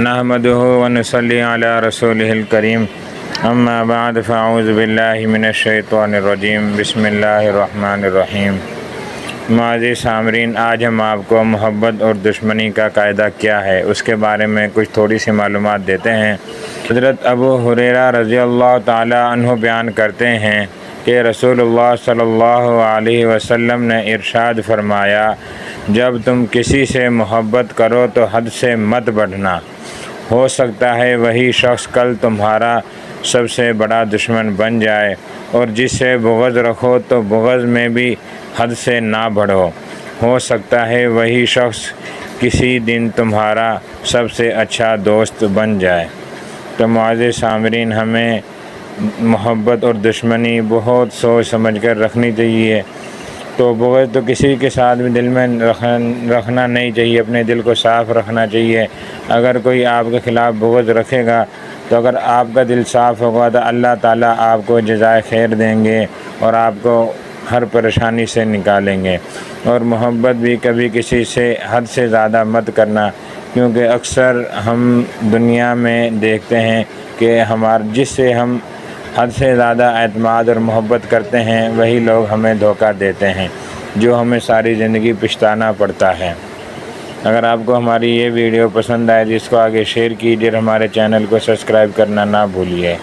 نحمده ونصلي على رسوله الكريم اما بعد فاعوذ باللہ من الشیطان الرجیم بسم اللہ الرحمن الرحیم۔ معزز سامعین، آج ہم آپ کو محبت اور دشمنی کا قاعدہ کیا ہے اس کے بارے میں کچھ تھوڑی سی معلومات دیتے ہیں۔ حضرت ابو ہریرہ رضی اللہ تعالی عنہ بیان کرتے ہیں کہ رسول اللہ صلی اللہ علیہ وسلم نے ارشاد فرمایا، جب تم کسی سے محبت کرو تو حد سے مت بڑھنا، ہو سکتا ہے وہی شخص کل تمہارا سب سے بڑا دشمن بن جائے، اور جس سے بغض رکھو تو بغض میں بھی حد سے نہ بڑھو، ہو سکتا ہے وہی شخص کسی دن تمہارا سب سے اچھا دوست بن جائے۔ تو معزز سامعین، ہمیں محبت اور دشمنی بہت سوچ سمجھ کر رکھنی چاہیے۔ تو بغض تو کسی کے ساتھ بھی دل میں رکھنا نہیں چاہیے، اپنے دل کو صاف رکھنا چاہیے۔ اگر کوئی آپ کے خلاف بغض رکھے گا تو اگر آپ کا دل صاف ہوگا تو اللہ تعالیٰ آپ کو جزائے خیر دیں گے اور آپ کو ہر پریشانی سے نکالیں گے۔ اور محبت بھی کبھی کسی سے حد سے زیادہ مت کرنا، کیونکہ اکثر ہم دنیا میں دیکھتے ہیں کہ جس سے ہم حد سے زیادہ اعتماد اور محبت کرتے ہیں وہی لوگ ہمیں دھوکہ دیتے ہیں، جو ہمیں ساری زندگی پچھتانا پڑتا ہے۔ اگر آپ کو ہماری یہ ویڈیو پسند آئے تو اس کو آگے شیئر کیجیے اور ہمارے چینل کو سبسکرائب کرنا نہ بھولیے۔